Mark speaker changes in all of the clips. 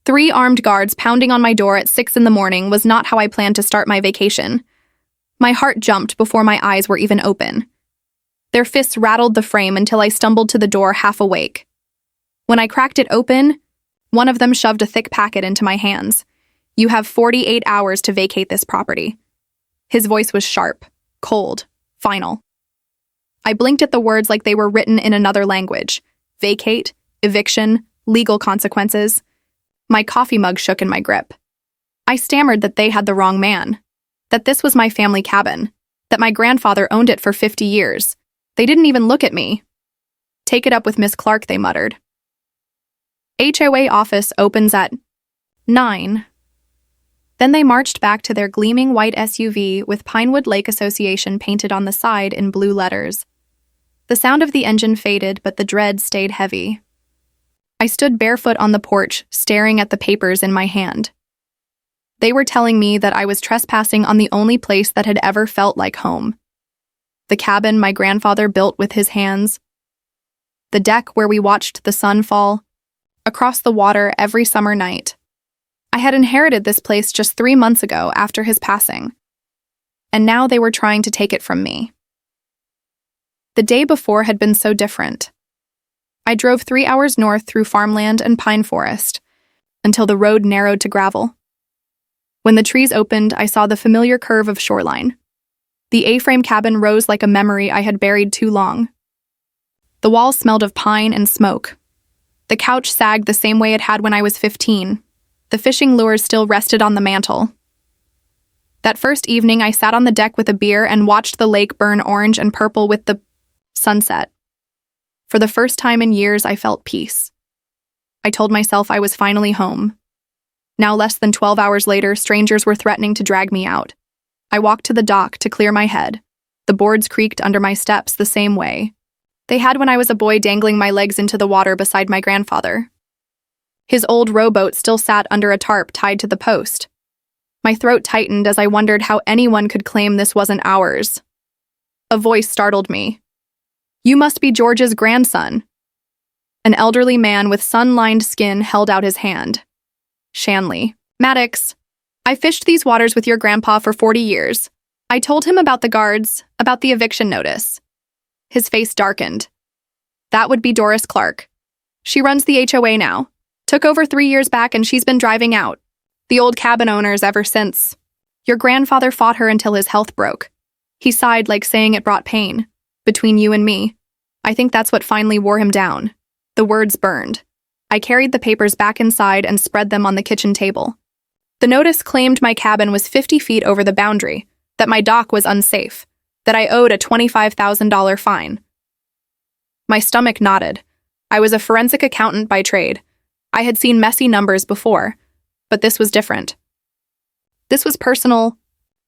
Speaker 1: 3 armed guards pounding on my door at 6 in the morning was not how I planned to start my vacation. My heart jumped before my eyes were even open. Their fists rattled the frame until I stumbled to the door half awake. When I cracked it open, one of them shoved a thick packet into my hands. "You have 48 hours to vacate this property." His voice was sharp, cold, final. I blinked at the words like they were written in another language. Vacate, eviction, legal consequences. My coffee mug shook in my grip. I stammered that they had the wrong man, that this was my family cabin, that my grandfather owned it for 50 years. They didn't even look at me. "Take it up with Miss Clark," they muttered. HOA office opens at 9. Then they marched back to their gleaming white SUV with Pinewood Lake Association painted on the side in blue letters. The sound of the engine faded, but the dread stayed heavy. I stood barefoot on the porch, staring at the papers in my hand. They were telling me that I was trespassing on the only place that had ever felt like home. The cabin my grandfather built with his hands. The deck where we watched the sun fall. Across the water every summer night. I had inherited this place just 3 months ago after his passing. And now they were trying to take it from me. The day before had been so different. I drove 3 hours north through farmland and pine forest, until the road narrowed to gravel. When the trees opened, I saw the familiar curve of shoreline. The A-frame cabin rose like a memory I had buried too long. The walls smelled of pine and smoke. The couch sagged the same way it had when I was 15. The fishing lures still rested on the mantel. That first evening, I sat on the deck with a beer and watched the lake burn orange and purple with the sunset. For the first time in years, I felt peace. I told myself I was finally home. Now, less than 12 hours later, strangers were threatening to drag me out. I walked to the dock to clear my head. The boards creaked under my steps the same way they had when I was a boy, dangling my legs into the water beside my grandfather. His old rowboat still sat under a tarp tied to the post. My throat tightened as I wondered how anyone could claim this wasn't ours. A voice startled me. "You must be George's grandson." An elderly man with sun-lined skin held out his hand. "Shanley. Maddox. I fished these waters with your grandpa for 40 years. I told him about the guards, about the eviction notice." His face darkened. "That would be Doris Clark. She runs the HOA now. Took over 3 years back and she's been driving out the old cabin owners ever since. Your grandfather fought her until his health broke." He sighed, like saying it brought pain. "Between you and me, I think that's what finally wore him down." The words burned. I carried the papers back inside and spread them on the kitchen table. The notice claimed my cabin was 50 feet over the boundary, that my dock was unsafe, that I owed a $25,000 fine. My stomach knotted. I was a forensic accountant by trade. I had seen messy numbers before, but this was different. This was personal.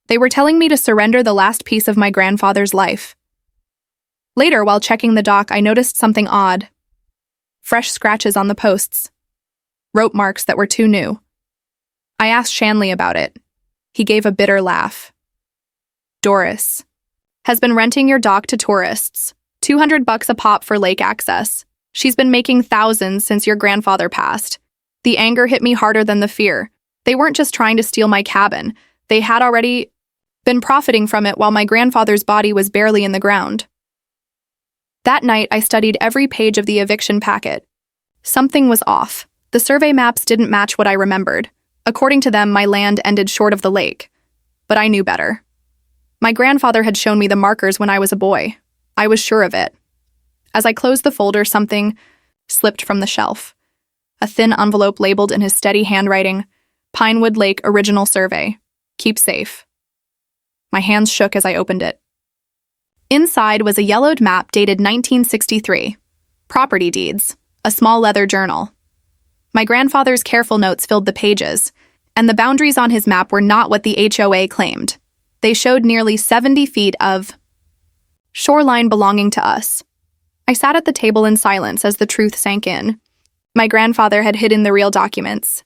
Speaker 1: They were telling me to surrender the last piece of my grandfather's life. Later, while checking the dock, I noticed something odd. Fresh scratches on the posts. Rope marks that were too new. I asked Shanley about it. He gave a bitter laugh. "Doris has been renting your dock to tourists. $200 a pop for lake access. She's been making thousands since your grandfather passed." The anger hit me harder than the fear. They weren't just trying to steal my cabin. They had already been profiting from it while my grandfather's body was barely in the ground. That night, I studied every page of the eviction packet. Something was off. The survey maps didn't match what I remembered. According to them, my land ended short of the lake. But I knew better. My grandfather had shown me the markers when I was a boy. I was sure of it. As I closed the folder, something slipped from the shelf. A thin envelope labeled in his steady handwriting, "Pinewood Lake Original Survey. Keep safe." My hands shook as I opened it. Inside was a yellowed map dated 1963. Property deeds, a small leather journal. My grandfather's careful notes filled the pages, and the boundaries on his map were not what the HOA claimed. They showed nearly 70 feet of shoreline belonging to us. I sat at the table in silence as the truth sank in. My grandfather had hidden the real documents.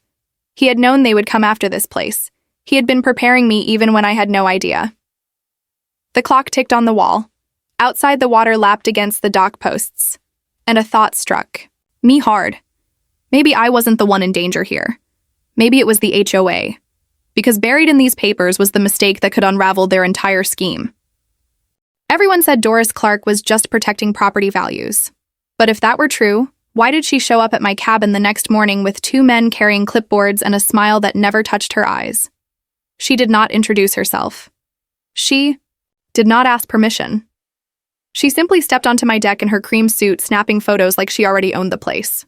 Speaker 1: He had known they would come after this place. He had been preparing me even when I had no idea. The clock ticked on the wall. Outside, the water lapped against the dock posts, and a thought struck me hard. Maybe I wasn't the one in danger here. maybe it was the HOA, because buried in these papers was the mistake that could unravel their entire scheme. Everyone said Doris Clark was just protecting property values. But if that were true, why did she show up at my cabin the next morning with two men carrying clipboards and a smile that never touched her eyes? She did not introduce herself. She did not ask permission. She simply stepped onto my deck in her cream suit, snapping photos like she already owned the place.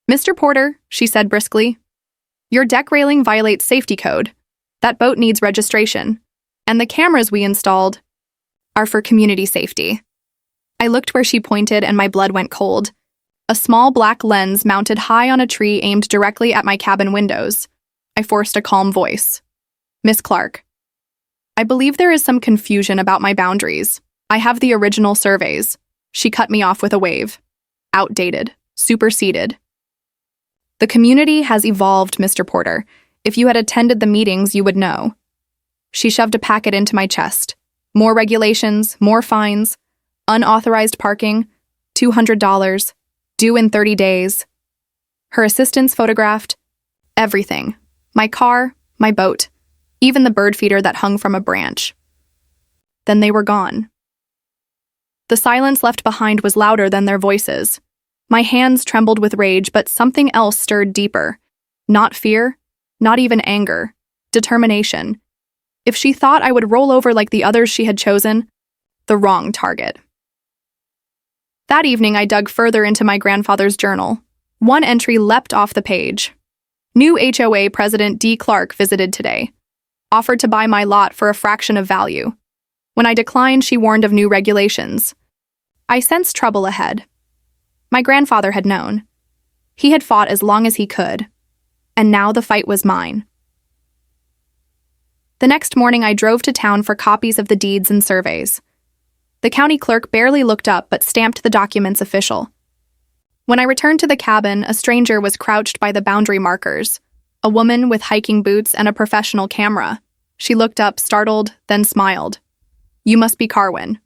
Speaker 1: "Mr. Porter," she said briskly, "your deck railing violates safety code. That boat needs registration. And the cameras we installed are for community safety." I looked where she pointed and my blood went cold. A small black lens mounted high on a tree aimed directly at my cabin windows. I forced a calm voice. "Miss Clark, I believe there is some confusion about my boundaries. I have the original surveys." She cut me off with a wave. "Outdated. Superseded." "The community has evolved, Mr. Porter. If you had attended the meetings, you would know." She shoved a packet into my chest. More regulations, more fines, unauthorized parking, $200, due in 30 days. Her assistants photographed everything. My car, my boat, even the bird feeder that hung from a branch. Then they were gone. The silence left behind was louder than their voices. My hands trembled with rage, but something else stirred deeper. Not fear, not even anger, determination. If she thought I would roll over like the others she had chosen, the wrong target. That evening, I dug further into my grandfather's journal. One entry leapt off the page. "New HOA President D. Clark visited today. Offered to buy my lot for a fraction of value. When I declined, she warned of new regulations." I sensed trouble ahead. My grandfather had known. He had fought as long as he could. And now the fight was mine. The next morning, I drove to town for copies of the deeds and surveys. The county clerk barely looked up but stamped the documents official. When I returned to the cabin, a stranger was crouched by the boundary markers, a woman with hiking boots and a professional camera. She looked up, startled, then smiled. "You must be Carwin.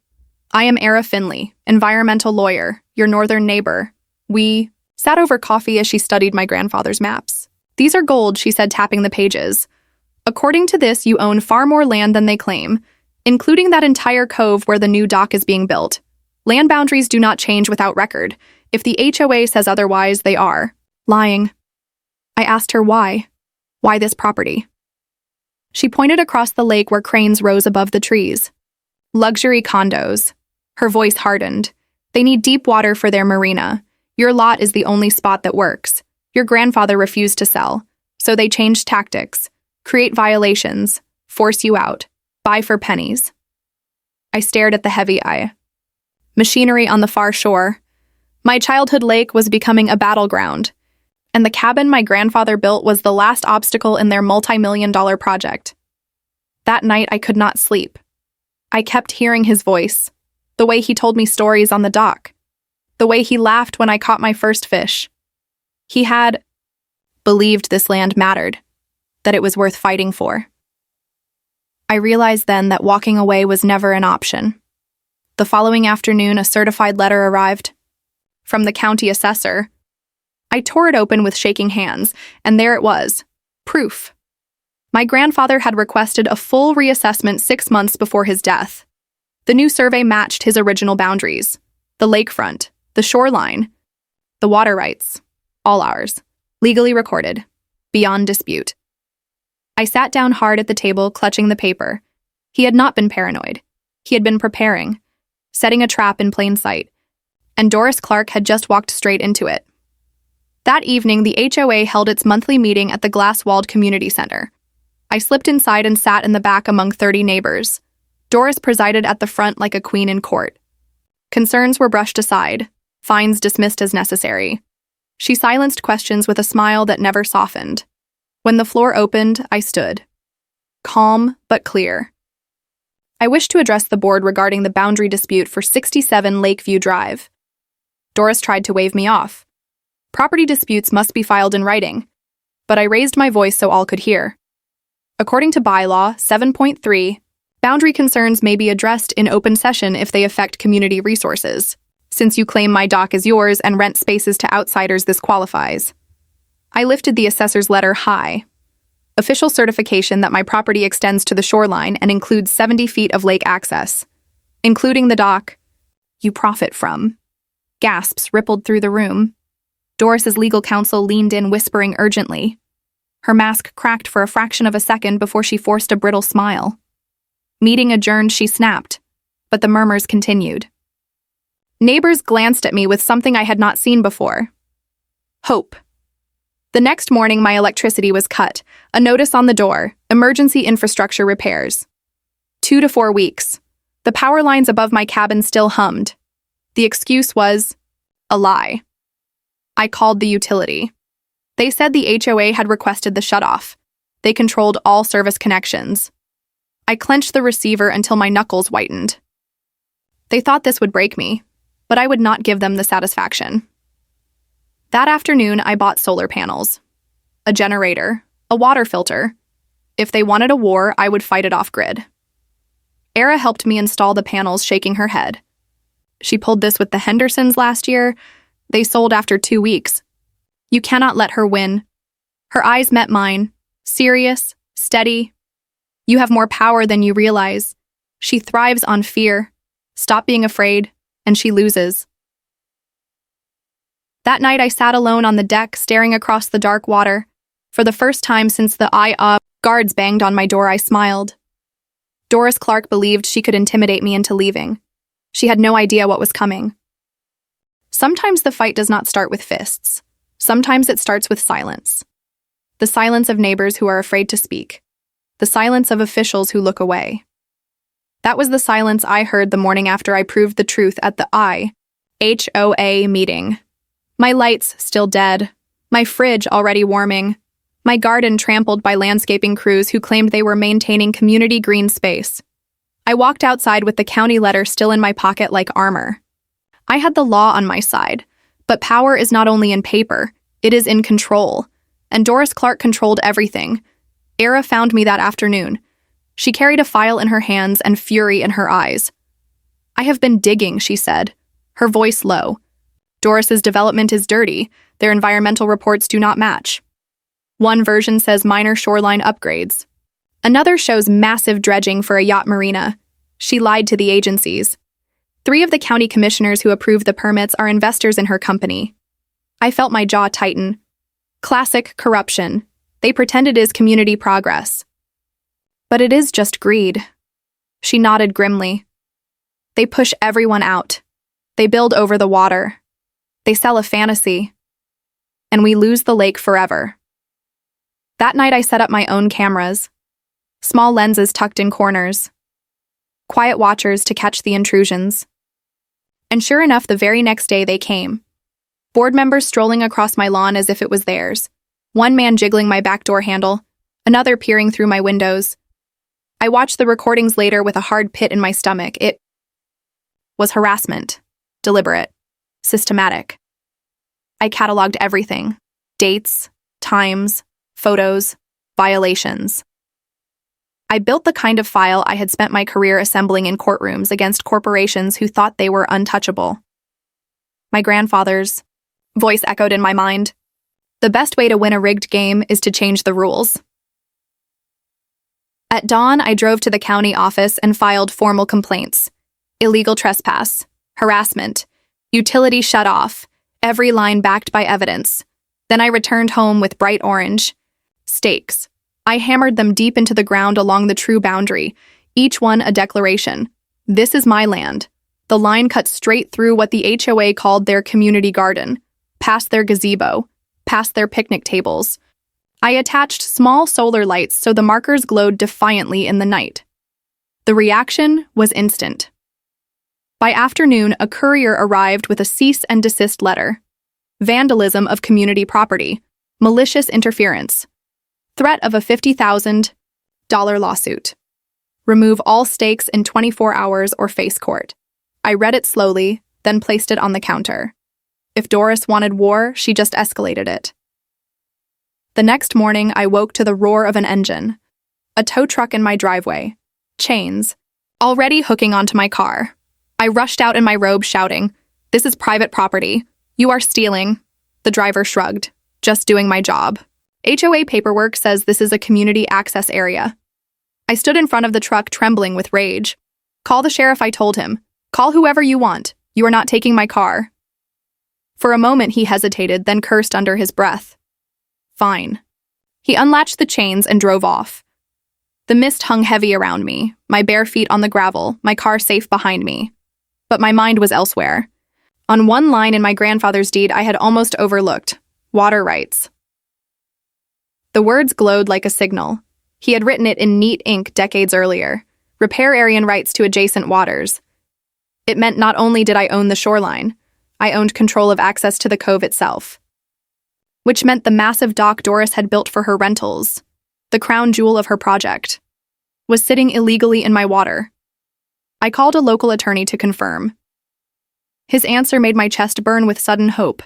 Speaker 1: I am Era Finley, environmental lawyer, your northern neighbor. We..." Sat over coffee as she studied my grandfather's maps. "These are gold," she said, tapping the pages. "According to this, you own far more land than they claim, including that entire cove where the new dock is being built. Land boundaries do not change without record. If the HOA says otherwise, they are lying." I asked her why. Why this property? She pointed across the lake where cranes rose above the trees. "Luxury condos." Her voice hardened. "They need deep water for their marina. Your lot is the only spot that works. Your grandfather refused to sell, so they changed tactics. Create violations, force you out, buy for pennies." I stared at the heavy eye. Machinery on the far shore. My childhood lake was becoming a battleground, and the cabin my grandfather built was the last obstacle in their multi-million-dollar project. That night, I could not sleep. I kept hearing his voice, the way he told me stories on the dock, the way he laughed when I caught my first fish. He had believed this land mattered, that it was worth fighting for. I realized then that walking away was never an option. The following afternoon, a certified letter arrived from the county assessor. I tore it open with shaking hands, and there it was, proof. My grandfather had requested a full reassessment 6 months before his death. The new survey matched his original boundaries: the lakefront, the shoreline, the water rights, all ours, legally recorded, beyond dispute. I sat down hard at the table, clutching the paper. He had not been paranoid. He had been preparing, setting a trap in plain sight, and Doris Clark had just walked straight into it. That evening, the HOA held its monthly meeting at the glass-walled community center. I slipped inside and sat in the back among 30 neighbors. Doris presided at the front like a queen in court. Concerns were brushed aside, fines dismissed as necessary. She silenced questions with a smile that never softened. When the floor opened, I stood, calm but clear. I wished to address the board regarding the boundary dispute for 67 Lakeview Drive. Doris tried to wave me off. Property disputes must be filed in writing, but I raised my voice so all could hear. According to bylaw 7.3, boundary concerns may be addressed in open session if they affect community resources. Since you claim my dock is yours and rent spaces to outsiders, this qualifies. I lifted the assessor's letter high. Official certification that my property extends to the shoreline and includes 70 feet of lake access, including the dock you profit from. Gasps rippled through the room. Doris's legal counsel leaned in, whispering urgently. Her mask cracked for a fraction of a second before she forced a brittle smile. Meeting adjourned, she snapped, but the murmurs continued. Neighbors glanced at me with something I had not seen before. Hope. The next morning, my electricity was cut. A notice on the door: emergency infrastructure repairs. 2 to 4 weeks. The power lines above my cabin still hummed. The excuse was a lie. I called the utility. They said the HOA had requested the shutoff. They controlled all service connections. I clenched the receiver until my knuckles whitened. They thought this would break me, but I would not give them the satisfaction. That afternoon, I bought solar panels, a generator, a water filter. If they wanted a war, I would fight it off-grid. Era helped me install the panels, shaking her head. She pulled this with the Hendersons last year. They sold after 2 weeks. You cannot let her win. Her eyes met mine, serious, steady. You have more power than you realize. She thrives on fear. Stop being afraid, and she loses. That night, I sat alone on the deck, staring across the dark water. For the first time since the guards banged on my door, I smiled. Doris Clark believed she could intimidate me into leaving. She had no idea what was coming. Sometimes the fight does not start with fists. Sometimes it starts with silence. The silence of neighbors who are afraid to speak. The silence of officials who look away. That was the silence I heard the morning after I proved the truth at the HOA meeting. My lights still dead. My fridge already warming. My garden trampled by landscaping crews who claimed they were maintaining community green space. I walked outside with the county letter still in my pocket like armor. I had the law on my side, but power is not only in paper, it is in control. And Doris Clark controlled everything. Era found me that afternoon. She carried a file in her hands and fury in her eyes. I have been digging, she said, her voice low. Doris's development is dirty. Their environmental reports do not match. One version says minor shoreline upgrades. Another shows massive dredging for a yacht marina. She lied to the agencies. 3 of the county commissioners who approved the permits are investors in her company. I felt my jaw tighten. Classic corruption. They pretend it is community progress. But it is just greed. She nodded grimly. They push everyone out. They build over the water. They sell a fantasy. And we lose the lake forever. That night I set up my own cameras. Small lenses tucked in corners. Quiet watchers to catch the intrusions. And sure enough, the very next day they came. Board members strolling across my lawn as if it was theirs. One man jiggling my back door handle, another peering through my windows. I watched the recordings later with a hard pit in my stomach. It was harassment. Deliberate. Systematic. I cataloged everything. Dates, times, photos, violations. I built the kind of file I had spent my career assembling in courtrooms against corporations who thought they were untouchable. My grandfather's voice echoed in my mind. The best way to win a rigged game is to change the rules. At dawn, I drove to the county office and filed formal complaints. Illegal trespass, harassment, utility shut off, every line backed by evidence. Then I returned home with bright orange stakes. I hammered them deep into the ground along the true boundary, each one a declaration. This is my land. The line cut straight through what the HOA called their community garden, past their gazebo, past their picnic tables. I attached small solar lights so the markers glowed defiantly in the night. The reaction was instant. By afternoon, a courier arrived with a cease and desist letter. Vandalism of community property, malicious interference, threat of a $50,000 lawsuit. Remove all stakes in 24 hours or face court. I read it slowly, then placed it on the counter. If Doris wanted war, she just escalated it. The next morning, I woke to the roar of an engine. A tow truck in my driveway. Chains. Already hooking onto my car. I rushed out in my robe shouting, "This is private property. You are stealing." The driver shrugged. Just doing my job. HOA paperwork says this is a community access area. I stood in front of the truck trembling with rage. Call the sheriff, I told him. Call whoever you want. You are not taking my car. For a moment he hesitated, then cursed under his breath. Fine. He unlatched the chains and drove off. The mist hung heavy around me, my bare feet on the gravel, my car safe behind me. But my mind was elsewhere. On one line in my grandfather's deed I had almost overlooked. Water rights. The words glowed like a signal. He had written it in neat ink decades earlier. Riparian rights to adjacent waters. It meant not only did I own the shoreline, I owned control of access to the cove itself. Which meant the massive dock Doris had built for her rentals, the crown jewel of her project, was sitting illegally in my water. I called a local attorney to confirm. His answer made my chest burn with sudden hope.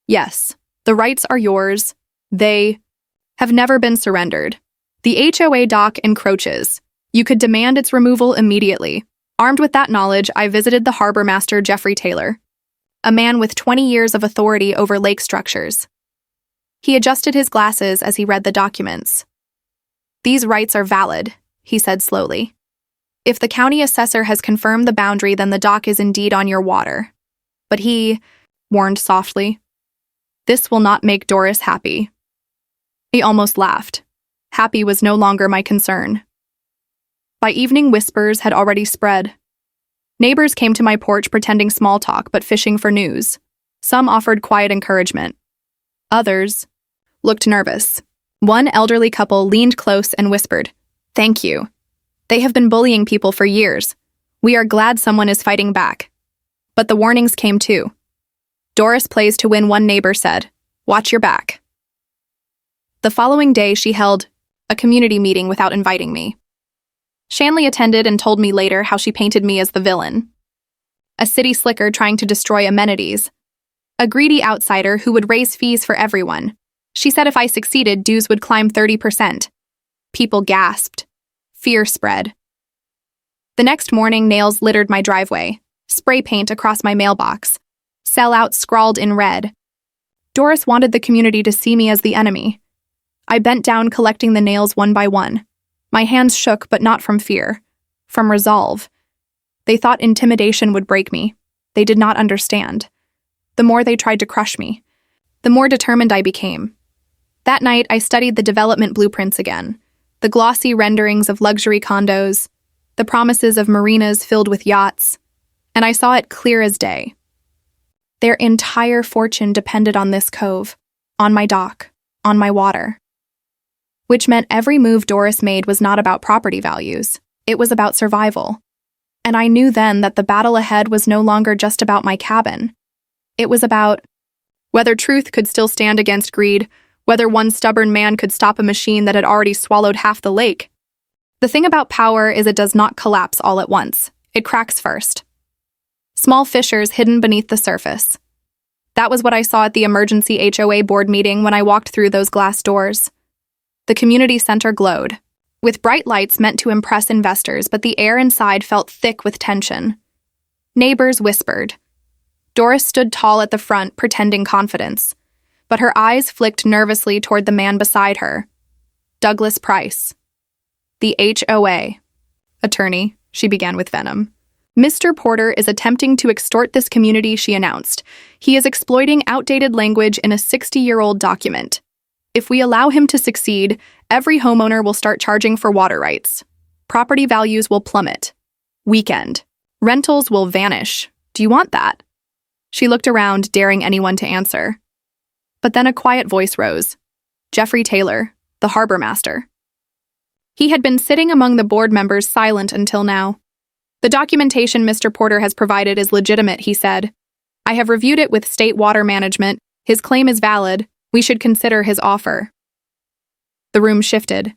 Speaker 1: Yes, the rights are yours. They have never been surrendered. The HOA dock encroaches. You could demand its removal immediately. Armed with that knowledge, I visited the harbor master, Jeffrey Taylor, a man with 20 years of authority over lake structures. He adjusted his glasses as he read the documents. These rights are valid, he said slowly. If the county assessor has confirmed the boundary, then the dock is indeed on your water. But he warned softly, this will not make Doris happy. He almost laughed. Happy was no longer my concern. By evening, whispers had already spread. Neighbors came to my porch pretending small talk but fishing for news. Some offered quiet encouragement. Others looked nervous. One elderly couple leaned close and whispered, "Thank you. They have been bullying people for years. We are glad someone is fighting back." But the warnings came too. Doris plays to win, one neighbor said. Watch your back. The following day, she held a community meeting without inviting me. Shanley attended and told me later how she painted me as the villain. A city slicker trying to destroy amenities. A greedy outsider who would raise fees for everyone. She said if I succeeded, dues would climb 30%. People gasped. Fear spread. The next morning, nails littered my driveway. Spray paint across my mailbox. Sell out scrawled in red. Doris wanted the community to see me as the enemy. I bent down collecting the nails one by one. My hands shook, but not from fear. From resolve. They thought intimidation would break me. They did not understand. The more they tried to crush me, the more determined I became. That night, I studied the development blueprints again. The glossy renderings of luxury condos, the promises of marinas filled with yachts, and I saw it clear as day. Their entire fortune depended on this cove, on my dock, on my water. Which meant every move Doris made was not about property values. It was about survival. And I knew then that the battle ahead was no longer just about my cabin. It was about whether truth could still stand against greed, whether one stubborn man could stop a machine that had already swallowed half the lake. The thing about power is it does not collapse all at once. It cracks first. Small fissures hidden beneath the surface. That was what I saw at the emergency HOA board meeting when I walked through those glass doors. The community center glowed, with bright lights meant to impress investors, but the air inside felt thick with tension. Neighbors whispered. Doris stood tall at the front, pretending confidence, but her eyes flicked nervously toward the man beside her. Douglas Price. The HOA. Attorney, she began with venom. Mr. Porter is attempting to extort this community, she announced. He is exploiting outdated language in a 60-year-old document. If we allow him to succeed, every homeowner will start charging for water rights. Property values will plummet. Weekend. Rentals will vanish. Do you want that? She looked around, daring anyone to answer. But then a quiet voice rose. Jeffrey Taylor, the harbor master. He had been sitting among the board members, silent until now. The documentation Mr. Porter has provided is legitimate, he said. I have reviewed it with state water management. His claim is valid. We should consider his offer. The room shifted.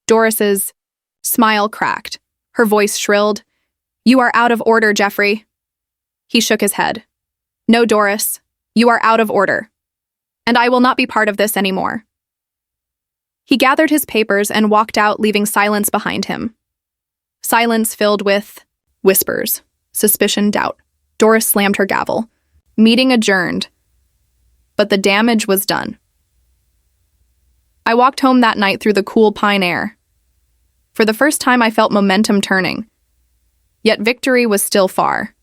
Speaker 1: Doris's smile cracked. Her voice shrilled. You are out of order, Jeffrey. He shook his head. No, Doris. You are out of order. And I will not be part of this anymore. He gathered his papers and walked out, leaving silence behind him. Silence filled with whispers, suspicion, doubt. Doris slammed her gavel. Meeting adjourned. But the damage was done. I walked home that night through the cool pine air. For the first time, I felt momentum turning. Yet victory was still far.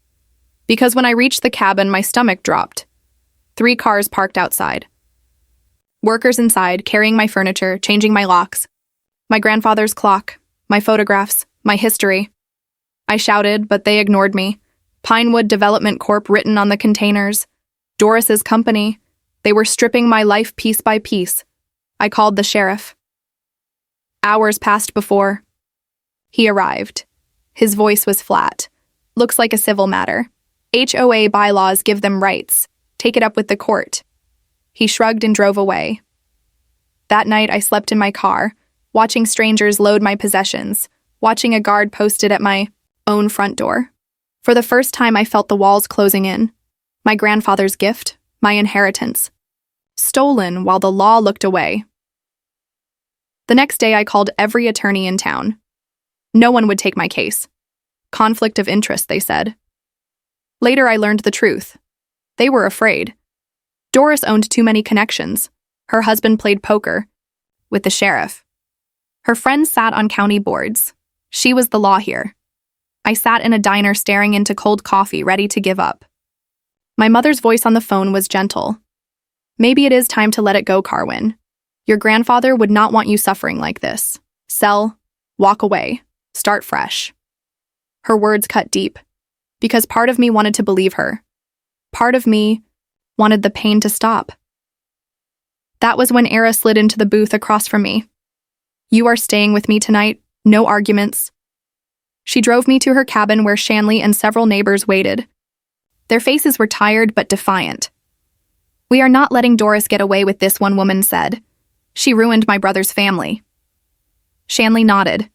Speaker 1: Because when I reached the cabin, my stomach dropped. 3 cars parked outside. Workers inside, carrying my furniture, changing my locks. My grandfather's clock, my photographs, my history. I shouted, but they ignored me. Pinewood Development Corp written on the containers. Doris's company. They were stripping my life piece by piece. I called the sheriff. Hours passed before. He arrived. His voice was flat. Looks like a civil matter. HOA bylaws give them rights. Take it up with the court. He shrugged and drove away. That night, I slept in my car, watching strangers load my possessions, watching a guard posted at my own front door. For the first time, I felt the walls closing in. My grandfather's gift, my inheritance. Stolen while the law looked away. The next day, I called every attorney in town. No one would take my case. Conflict of interest, they said. Later, I learned the truth. They were afraid. Doris owned too many connections. Her husband played poker with the sheriff. Her friends sat on county boards. She was the law here. I sat in a diner staring into cold coffee, ready to give up. My mother's voice on the phone was gentle. Maybe it is time to let it go, Carwin. Your grandfather would not want you suffering like this. Sell, walk away, start fresh. Her words cut deep, because part of me wanted to believe her. Part of me wanted the pain to stop. That was when Era slid into the booth across from me. You are staying with me tonight, no arguments. She drove me to her cabin where Shanley and several neighbors waited. Their faces were tired but defiant. We are not letting Doris get away with this, one woman said. She ruined my brother's family. Shanley nodded.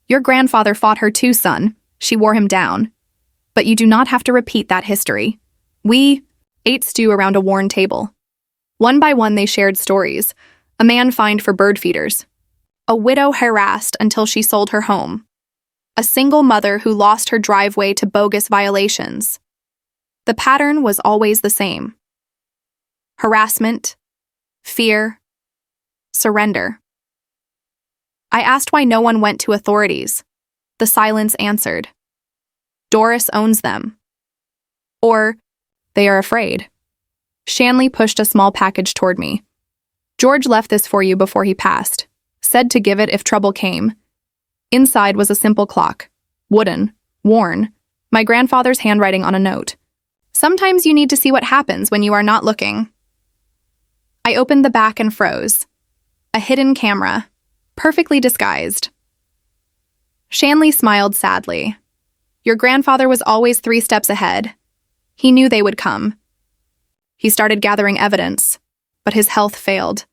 Speaker 1: Your grandfather fought her too, son. She wore him down. But you do not have to repeat that history. We ate stew around a worn table. One by one, they shared stories. A man fined for bird feeders. A widow harassed until she sold her home. A single mother who lost her driveway to bogus violations. The pattern was always the same. Harassment, fear, surrender. I asked why no one went to authorities. The silence answered. Doris owns them. Or they are afraid. Shanley pushed a small package toward me. George left this for you before he passed. Said to give it if trouble came. Inside was a simple clock. Wooden, worn. My grandfather's handwriting on a note. Sometimes you need to see what happens when you are not looking. I opened the back and froze. A hidden camera. Perfectly disguised. Shanley smiled sadly. Your grandfather was always 3 steps ahead. He knew they would come. He started gathering evidence, but his health failed.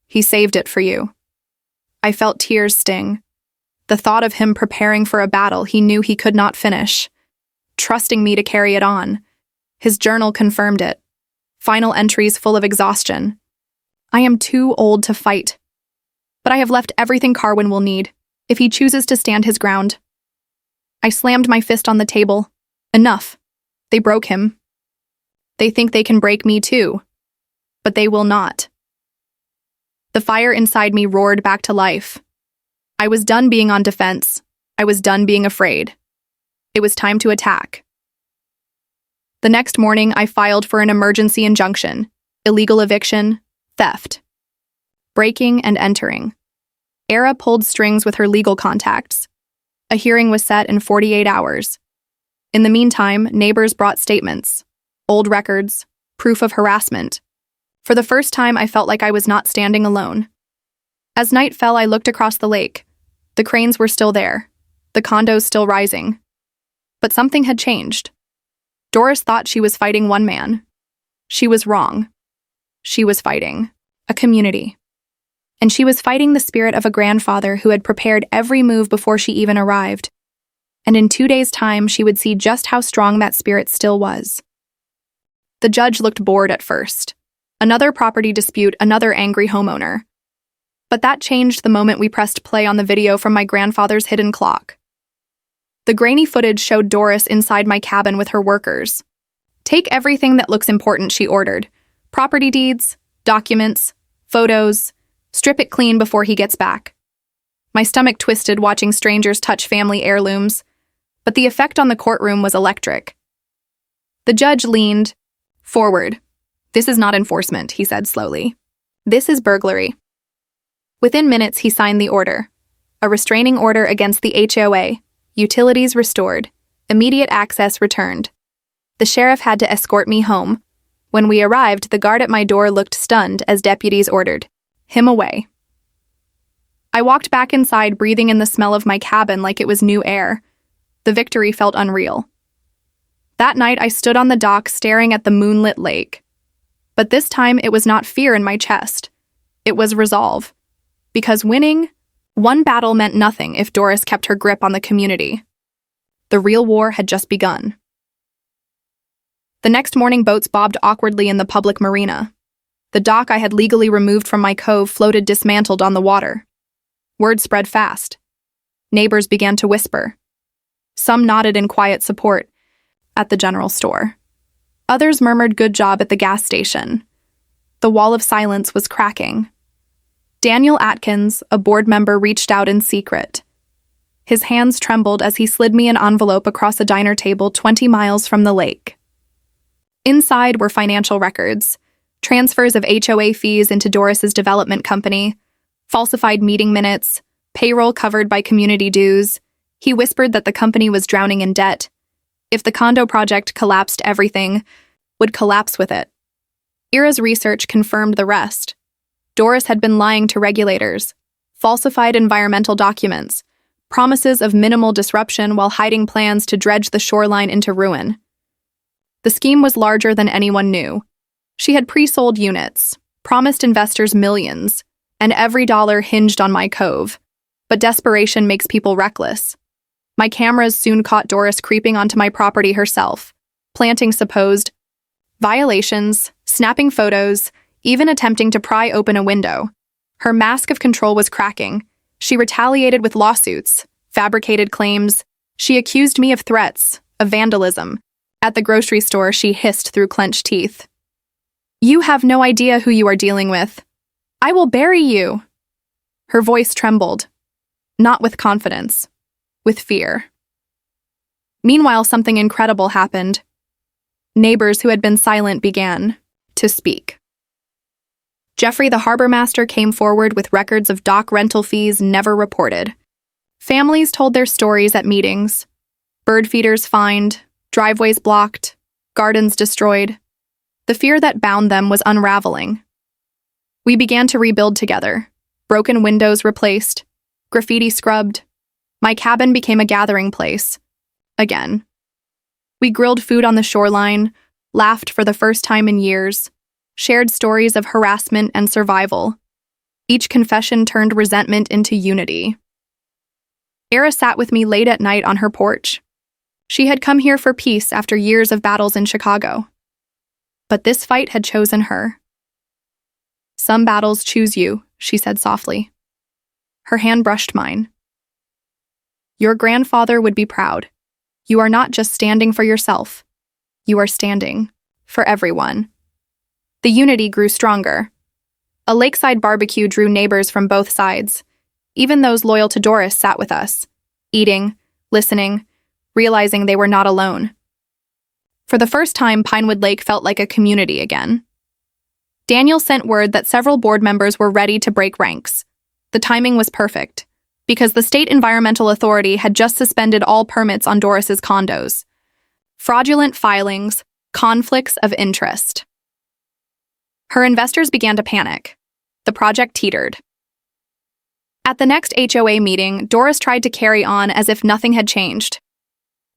Speaker 1: He saved it for you. I felt tears sting. The thought of him preparing for a battle he knew he could not finish, trusting me to carry it on. His journal confirmed it. Final entries full of exhaustion. I am too old to fight. But I have left everything Carwin will need, if he chooses to stand his ground. I slammed my fist on the table. Enough. They broke him. They think they can break me too. But they will not. The fire inside me roared back to life. I was done being on defense. I was done being afraid. It was time to attack. The next morning, I filed for an emergency injunction, illegal eviction, theft, breaking and entering. Era pulled strings with her legal contacts. A hearing was set in 48 hours. In the meantime, neighbors brought statements, old records, proof of harassment. For the first time, I felt like I was not standing alone. As night fell, I looked across the lake. The cranes were still there, the condos still rising. But something had changed. Doris thought she was fighting one man. She was wrong. She was fighting a community. And she was fighting the spirit of a grandfather who had prepared every move before she even arrived. And in 2 days' time, she would see just how strong that spirit still was. The judge looked bored at first. Another property dispute, another angry homeowner. But that changed the moment we pressed play on the video from my grandfather's hidden clock. The grainy footage showed Doris inside my cabin with her workers. Take everything that looks important, she ordered. Property deeds, documents, photos, Strip it clean before he gets back. My stomach twisted watching strangers touch family heirlooms, but the effect on the courtroom was electric. The judge leaned forward. "This is not enforcement," he said slowly. "This is burglary." Within minutes, he signed the order. A restraining order against the HOA, utilities restored, immediate access returned. The sheriff had to escort me home. When we arrived, the guard at my door looked stunned as deputies ordered him away. I walked back inside, breathing in the smell of my cabin like it was new air. The victory felt unreal. That night, I stood on the dock staring at the moonlit lake. But this time, it was not fear in my chest. It was resolve. Because winning one battle meant nothing if Doris kept her grip on the community. The real war had just begun. The next morning, boats bobbed awkwardly in the public marina. The dock I had legally removed from my cove floated dismantled on the water. Word spread fast. Neighbors began to whisper. Some nodded in quiet support at the general store. Others murmured good job at the gas station. The wall of silence was cracking. Daniel Atkins, a board member, reached out in secret. His hands trembled as he slid me an envelope across a diner table 20 miles from the lake. Inside were financial records, transfers of HOA fees into Doris's development company, falsified meeting minutes, payroll covered by community dues. He whispered that the company was drowning in debt. If the condo project collapsed, everything would collapse with it. Ira's research confirmed the rest. Doris had been lying to regulators, falsified environmental documents, promises of minimal disruption while hiding plans to dredge the shoreline into ruin. The scheme was larger than anyone knew. She had pre-sold units, promised investors millions, and every dollar hinged on my cove. But desperation makes people reckless. My cameras soon caught Doris creeping onto my property herself, planting supposed violations, snapping photos, even attempting to pry open a window. Her mask of control was cracking. She retaliated with lawsuits, fabricated claims. She accused me of threats, of vandalism. At the grocery store, she hissed through clenched teeth. "You have no idea who you are dealing with. I will bury you." Her voice trembled, not with confidence, with fear. Meanwhile, something incredible happened. Neighbors who had been silent began to speak. Jeffrey, the harbor master, came forward with records of dock rental fees never reported. Families told their stories at meetings. Bird feeders fined, driveways blocked, gardens destroyed. The fear that bound them was unraveling. We began to rebuild together. Broken windows replaced, graffiti scrubbed. My cabin became a gathering place. Again. We grilled food on the shoreline, laughed for the first time in years, shared stories of harassment and survival. Each confession turned resentment into unity. Ira sat with me late at night on her porch. She had come here for peace after years of battles in Chicago. But this fight had chosen her. "Some battles choose you," she said softly. Her hand brushed mine. "Your grandfather would be proud. You are not just standing for yourself. You are standing for everyone." The unity grew stronger. A lakeside barbecue drew neighbors from both sides. Even those loyal to Doris sat with us, eating, listening, realizing they were not alone. For the first time, Pinewood Lake felt like a community again. Daniel sent word that several board members were ready to break ranks. The timing was perfect, because the State Environmental Authority had just suspended all permits on Doris's condos. Fraudulent filings, conflicts of interest. Her investors began to panic. The project teetered. At the next HOA meeting, Doris tried to carry on as if nothing had changed.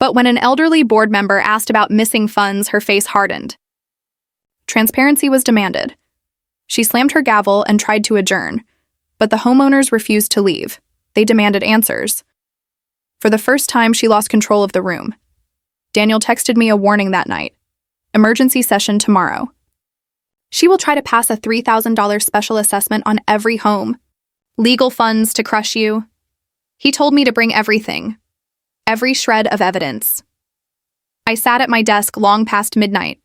Speaker 1: But when an elderly board member asked about missing funds, her face hardened. Transparency was demanded. She slammed her gavel and tried to adjourn, but the homeowners refused to leave. They demanded answers. For the first time, she lost control of the room. Daniel texted me a warning that night. "Emergency session tomorrow." She will try to pass a $3,000 special assessment on every home. Legal funds to crush you. He told me to bring everything. Every shred of evidence. I sat at my desk long past midnight.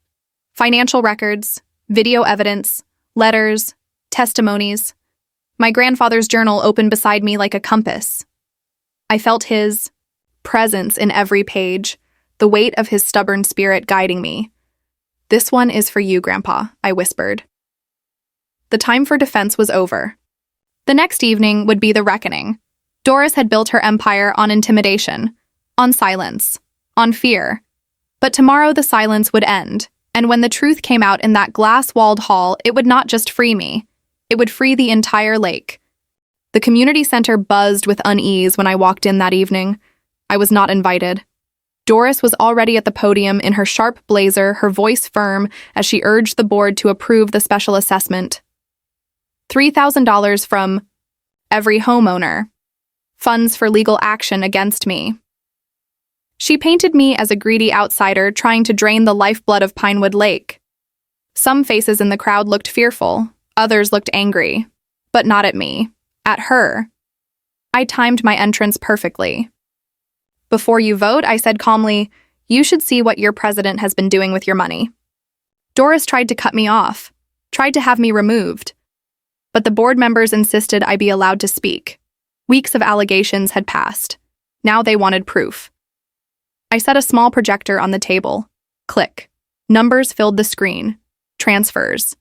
Speaker 1: Financial records, video evidence, letters, testimonies. My grandfather's journal opened beside me like a compass. I felt his presence in every page, the weight of his stubborn spirit guiding me. "This one is for you, Grandpa," I whispered. The time for defense was over. The next evening would be the reckoning. Doris had built her empire on intimidation, on silence, on fear. But tomorrow the silence would end, and when the truth came out in that glass-walled hall, it would not just free me. It would free the entire lake. The community center buzzed with unease when I walked in that evening. I was not invited. Doris was already at the podium in her sharp blazer, her voice firm as she urged the board to approve the special assessment. $3,000 from every homeowner. Funds for legal action against me. She painted me as a greedy outsider trying to drain the lifeblood of Pinewood Lake. Some faces in the crowd looked fearful, others looked angry, but not at me, at her. I timed my entrance perfectly. "Before you vote," I said calmly, "you should see what your president has been doing with your money." Doris tried to cut me off, tried to have me removed, but the board members insisted I be allowed to speak. Weeks of allegations had passed. Now they wanted proof. I set a small projector on the table. Click. Numbers filled the screen. Transfers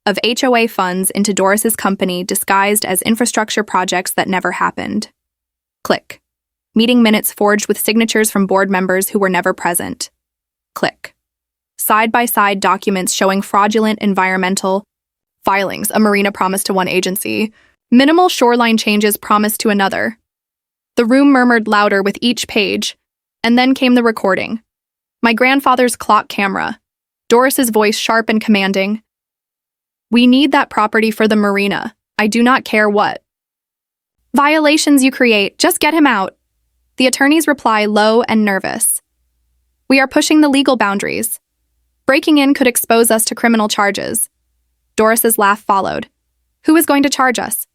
Speaker 1: of HOA funds into Doris's company disguised as infrastructure projects that never happened. Click. Meeting minutes forged with signatures from board members who were never present. Click. Side-by-side documents showing fraudulent environmental filings, a marina promised to one agency, minimal shoreline changes promised to another. The room murmured louder with each page, and then came the recording. My grandfather's clock camera. Doris's voice sharp and commanding. "We need that property for the marina. I do not care what violations you create, just get him out." The attorney's reply low and nervous. "We are pushing the legal boundaries. Breaking in could expose us to criminal charges." Doris's laugh followed. "Who is going to charge us?"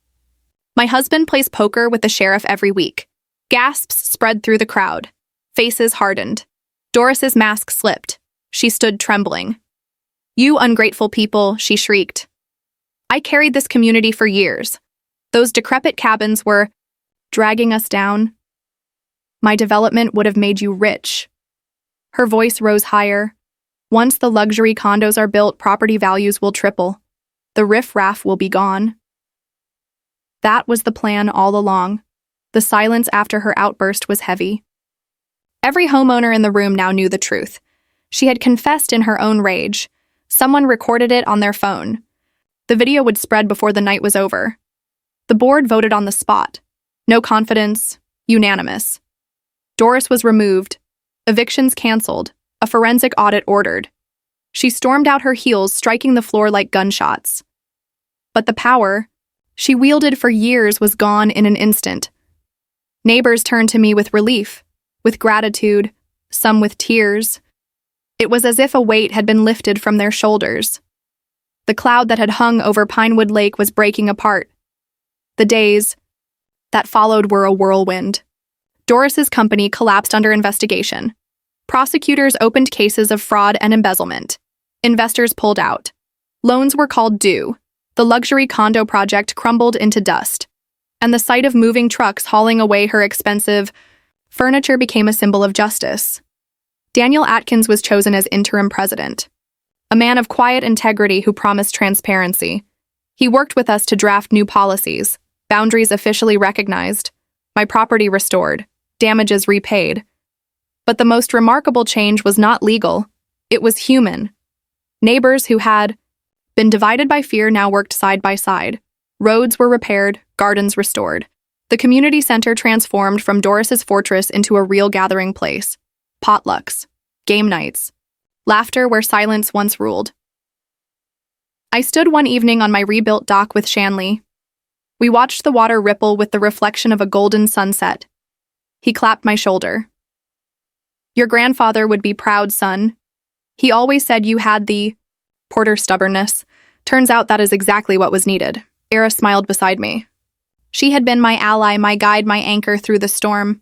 Speaker 1: My husband plays poker with the sheriff every week. Gasps spread through the crowd. Faces hardened. Doris's mask slipped. She stood trembling. "You ungrateful people," she shrieked. "I carried this community for years. Those decrepit cabins were dragging us down. My development would have made you rich." Her voice rose higher. "Once the luxury condos are built, property values will triple. The riff-raff will be gone." That was the plan all along. The silence after her outburst was heavy. Every homeowner in the room now knew the truth. She had confessed in her own rage. Someone recorded it on their phone. The video would spread before the night was over. The board voted on the spot. No confidence, unanimous. Doris was removed. Evictions canceled. A forensic audit ordered. She stormed out her heels, striking the floor like gunshots. But the power she wielded for years was gone in an instant. Neighbors turned to me with relief, with gratitude, some with tears. It was as if a weight had been lifted from their shoulders. The cloud that had hung over Pinewood Lake was breaking apart. The days that followed were a whirlwind. Doris's company collapsed under investigation. Prosecutors opened cases of fraud and embezzlement. Investors pulled out. Loans were called due. The luxury condo project crumbled into dust. And the sight of moving trucks hauling away her expensive furniture became a symbol of justice. Daniel Atkins was chosen as interim president. A man of quiet integrity who promised transparency. He worked with us to draft new policies, boundaries officially recognized, my property restored, damages repaid. But the most remarkable change was not legal, it was human. Neighbors who had been divided by fear now worked side by side. Roads were repaired, gardens restored. The community center transformed from Doris's fortress into a real gathering place. Potlucks, game nights, laughter where silence once ruled. I stood one evening on my rebuilt dock with Shanley. We watched the water ripple with the reflection of a golden sunset. He clapped my shoulder. "Your grandfather would be proud, son. He always said you had the Porter stubbornness. Turns out that is exactly what was needed." Era smiled beside me. She had been my ally, my guide, my anchor through the storm.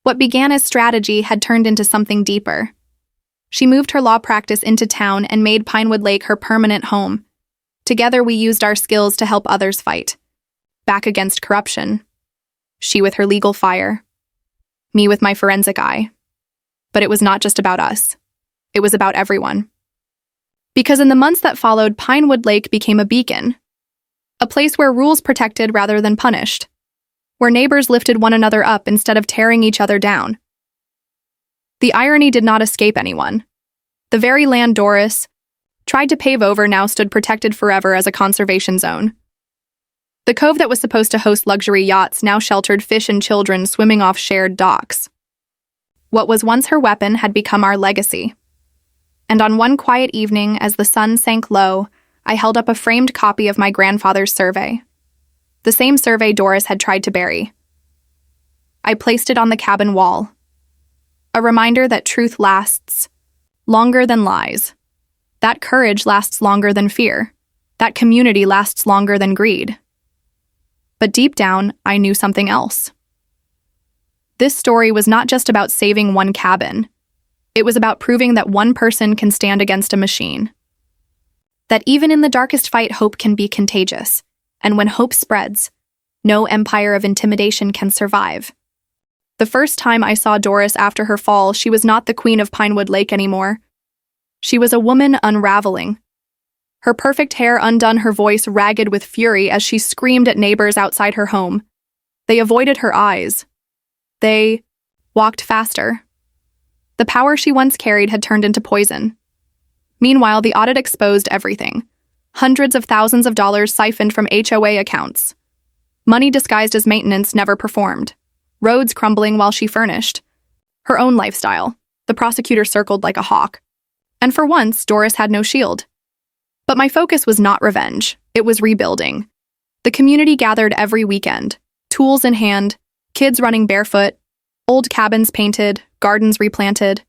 Speaker 1: What began as strategy had turned into something deeper. She moved her law practice into town and made Pinewood Lake her permanent home. Together we used our skills to help others fight. Back against corruption. She with her legal fire. Me with my forensic eye. But it was not just about us. It was about everyone. Because in the months that followed, Pinewood Lake became a beacon. A place where rules protected rather than punished. Where neighbors lifted one another up instead of tearing each other down. The irony did not escape anyone. The very land Doris tried to pave over now stood protected forever as a conservation zone. The cove that was supposed to host luxury yachts now sheltered fish and children swimming off shared docks. What was once her weapon had become our legacy. And on one quiet evening, as the sun sank low, I held up a framed copy of my grandfather's survey. The same survey Doris had tried to bury. I placed it on the cabin wall. A reminder that truth lasts longer than lies. That courage lasts longer than fear. That community lasts longer than greed. But deep down, I knew something else. This story was not just about saving one cabin. It was about proving that one person can stand against a machine. That even in the darkest fight, hope can be contagious. And when hope spreads, no empire of intimidation can survive. The first time I saw Doris after her fall, she was not the queen of Pinewood Lake anymore. She was a woman unraveling. Her perfect hair undone, her voice ragged with fury as she screamed at neighbors outside her home. They avoided her eyes. They walked faster. The power she once carried had turned into poison. Meanwhile, the audit exposed everything. Hundreds of thousands of dollars siphoned from HOA accounts. Money disguised as maintenance never performed. Roads crumbling while she furnished. Her own lifestyle. The prosecutor circled like a hawk. And for once, Doris had no shield. But my focus was not revenge. It was rebuilding. The community gathered every weekend. Tools in hand, kids running barefoot, old cabins painted, gardens replanted.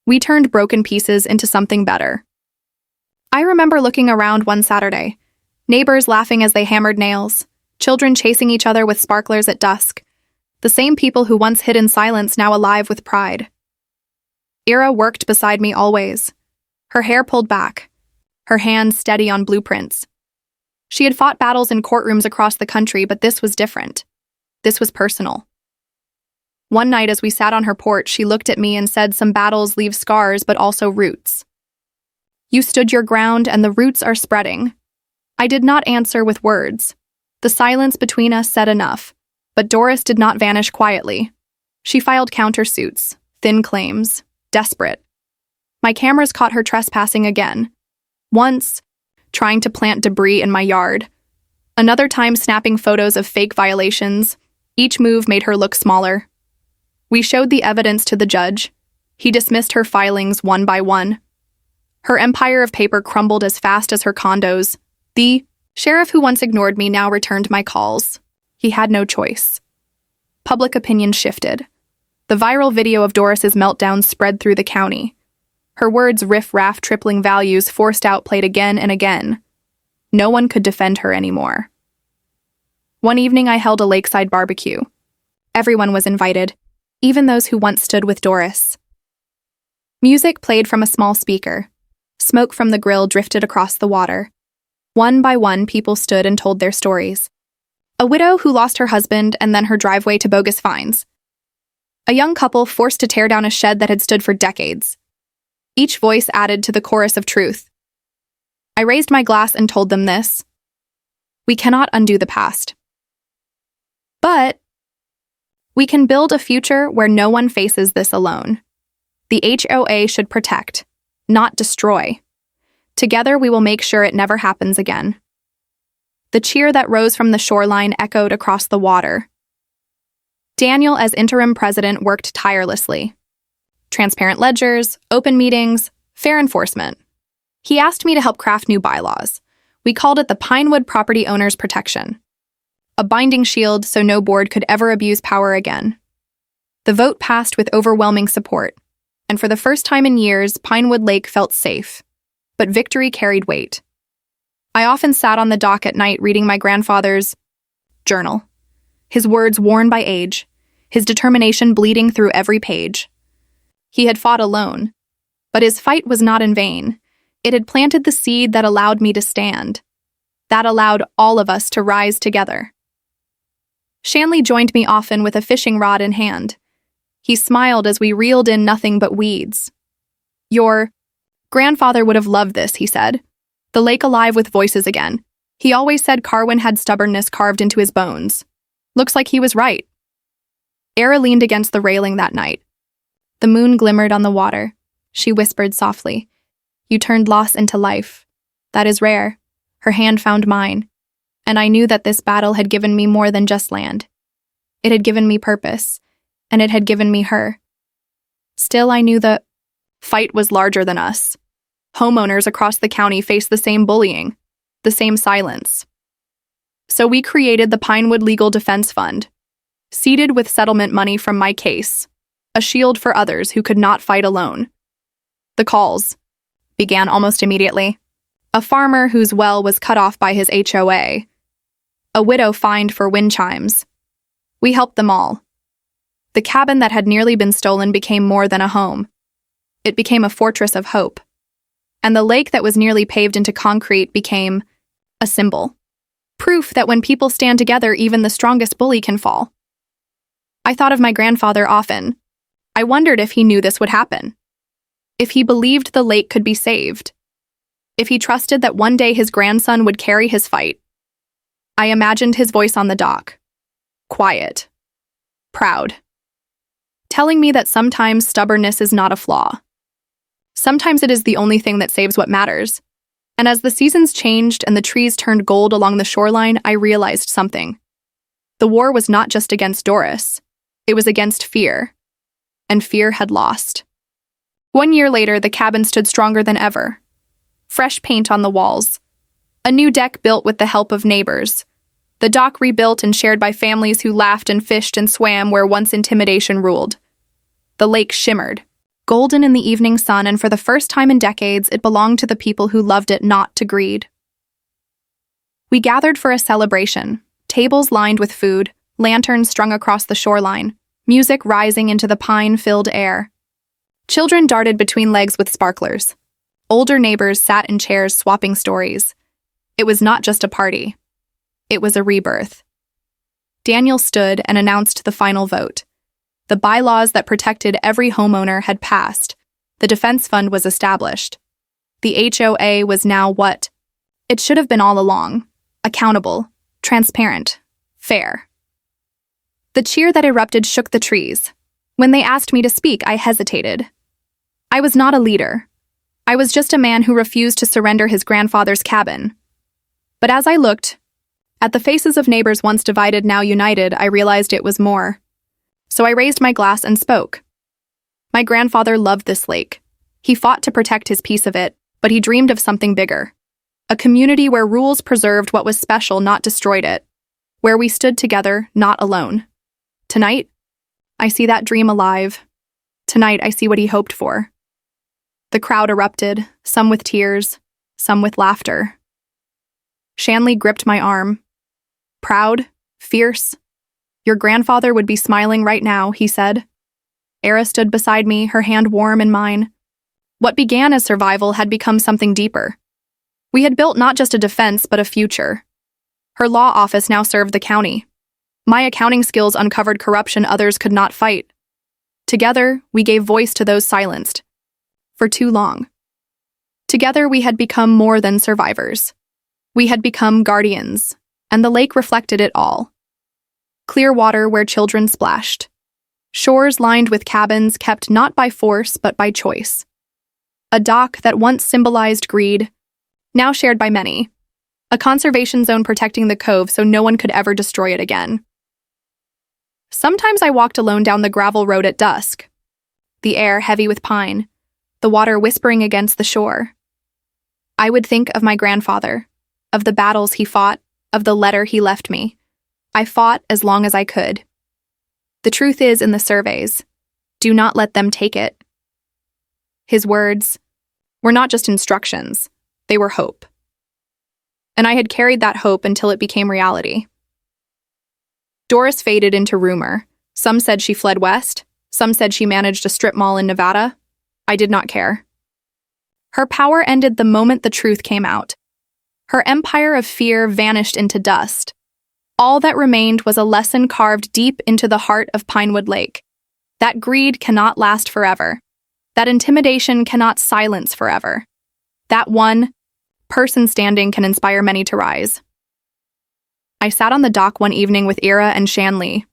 Speaker 1: We turned broken pieces into something better. I remember looking around one Saturday, neighbors laughing as they hammered nails, children chasing each other with sparklers at dusk, the same people who once hid in silence now alive with pride. Ira worked beside me always, her hair pulled back, her hands steady on blueprints. She had fought battles in courtrooms across the country, but this was different. This was personal. One night as we sat on her porch, she looked at me and said, "Some battles leave scars, but also roots. You stood your ground and the roots are spreading." I did not answer with words. The silence between us said enough, but Doris did not vanish quietly. She filed countersuits, thin claims, desperate. My cameras caught her trespassing again. Once, trying to plant debris in my yard. Another time snapping photos of fake violations. Each move made her look smaller. We showed the evidence to the judge. He dismissed her filings one by one. Her empire of paper crumbled as fast as her condos. The sheriff who once ignored me now returned my calls. He had no choice. Public opinion shifted. The viral video of Doris's meltdown spread through the county. Her words riff-raff tripling values forced out played again and again. No one could defend her anymore. One evening I held a lakeside barbecue. Everyone was invited, even those who once stood with Doris. Music played from a small speaker. Smoke from the grill drifted across the water. One by one, people stood and told their stories. A widow who lost her husband and then her driveway to bogus fines. A young couple forced to tear down a shed that had stood for decades. Each voice added to the chorus of truth. I raised my glass and told them this. We cannot undo the past. But we can build a future where no one faces this alone. The HOA should protect, not destroy. Together we will make sure it never happens again. The cheer that rose from the shoreline echoed across the water. Daniel, as interim president, worked tirelessly. Transparent ledgers, open meetings, fair enforcement. He asked me to help craft new bylaws. We called it the Pinewood Property Owners Protection. A binding shield so no board could ever abuse power again. The vote passed with overwhelming support, and for the first time in years, Pinewood Lake felt safe. But victory carried weight. I often sat on the dock at night reading my grandfather's journal, his words worn by age, his determination bleeding through every page. He had fought alone, but his fight was not in vain. It had planted the seed that allowed me to stand, that allowed all of us to rise together. Shanley joined me often with a fishing rod in hand. He smiled as we reeled in nothing but weeds. "Your grandfather would have loved this," he said. The lake alive with voices again. He always said Carwin had stubbornness carved into his bones. Looks like he was right. Era leaned against the railing that night. The moon glimmered on the water. She whispered softly, "You turned loss into life. That is rare." Her hand found mine, and I knew that this battle had given me more than just land. It had given me purpose, and it had given me her. Still, I knew the fight was larger than us. Homeowners across the county faced the same bullying, the same silence. So we created the Pinewood Legal Defense Fund, seeded with settlement money from my case, a shield for others who could not fight alone. The calls began almost immediately. A farmer whose well was cut off by his HOA. A widow fined for wind chimes. We helped them all. The cabin that had nearly been stolen became more than a home. It became a fortress of hope. And the lake that was nearly paved into concrete became a symbol. Proof that when people stand together, even the strongest bully can fall. I thought of my grandfather often. I wondered if he knew this would happen. If he believed the lake could be saved. If he trusted that one day his grandson would carry his fight. I imagined his voice on the dock. Quiet. Proud. Telling me that sometimes stubbornness is not a flaw. Sometimes it is the only thing that saves what matters. And as the seasons changed and the trees turned gold along the shoreline, I realized something. The war was not just against Doris. It was against fear. And fear had lost. 1 year later, the cabin stood stronger than ever. Fresh paint on the walls. A new deck built with the help of neighbors. The dock rebuilt and shared by families who laughed and fished and swam where once intimidation ruled. The lake shimmered, golden in the evening sun, and for the first time in decades, it belonged to the people who loved it, not to greed. We gathered for a celebration, tables lined with food, lanterns strung across the shoreline, music rising into the pine-filled air. Children darted between legs with sparklers. Older neighbors sat in chairs swapping stories. It was not just a party. It was a rebirth. Daniel stood and announced the final vote. The bylaws that protected every homeowner had passed. The defense fund was established. The HOA was now what it should have been all along: accountable, transparent, fair. The cheer that erupted shook the trees. When they asked me to speak, I hesitated. I was not a leader. I was just a man who refused to surrender his grandfather's cabin. But as I looked at the faces of neighbors once divided, now united, I realized it was more. So I raised my glass and spoke. My grandfather loved this lake. He fought to protect his piece of it, but he dreamed of something bigger. A community where rules preserved what was special, not destroyed it. Where we stood together, not alone. Tonight, I see that dream alive. Tonight, I see what he hoped for. The crowd erupted, some with tears, some with laughter. Shanley gripped my arm. Proud, fierce. Your grandfather would be smiling right now, he said. Era stood beside me, her hand warm in mine. What began as survival had become something deeper. We had built not just a defense, but a future. Her law office now served the county. My accounting skills uncovered corruption others could not fight. Together, we gave voice to those silenced. For too long. Together, we had become more than survivors. We had become guardians, and the lake reflected it all. Clear water where children splashed. Shores lined with cabins kept not by force but by choice. A dock that once symbolized greed, now shared by many. A conservation zone protecting the cove so no one could ever destroy it again. Sometimes I walked alone down the gravel road at dusk. The air heavy with pine, the water whispering against the shore. I would think of my grandfather, of the battles he fought, of the letter he left me. I fought as long as I could. The truth is in the surveys. Do not let them take it. His words were not just instructions, they were hope. And I had carried that hope until it became reality. Doris faded into rumor. Some said she fled west. Some said she managed a strip mall in Nevada. I did not care. Her power ended the moment the truth came out. Her empire of fear vanished into dust. All that remained was a lesson carved deep into the heart of Pinewood Lake. That greed cannot last forever. That intimidation cannot silence forever. That one person standing can inspire many to rise. I sat on the dock one evening with Ira and Shanley,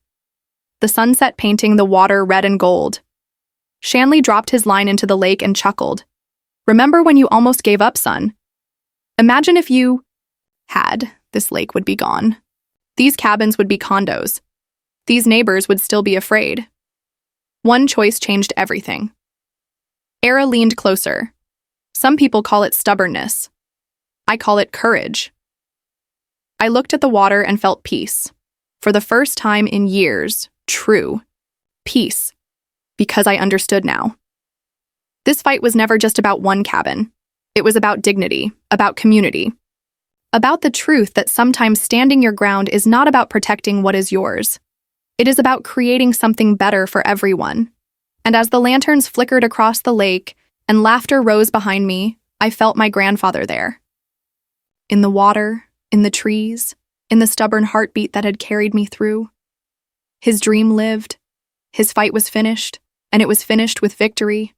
Speaker 1: the sunset painting the water red and gold. Shanley dropped his line into the lake and chuckled. "Remember when you almost gave up, son? Imagine if you had. This lake would be gone. These cabins would be condos. These neighbors would still be afraid." One choice changed everything. Ira leaned closer. Some people call it stubbornness. I call it courage. I looked at the water and felt peace. For the first time in years, true peace. Because I understood now. This fight was never just about one cabin. It was about dignity, about community, about the truth that sometimes standing your ground is not about protecting what is yours. It is about creating something better for everyone. And as the lanterns flickered across the lake and laughter rose behind me, I felt my grandfather there. In the water, in the trees, in the stubborn heartbeat that had carried me through. His dream lived. His fight was finished, and it was finished with victory.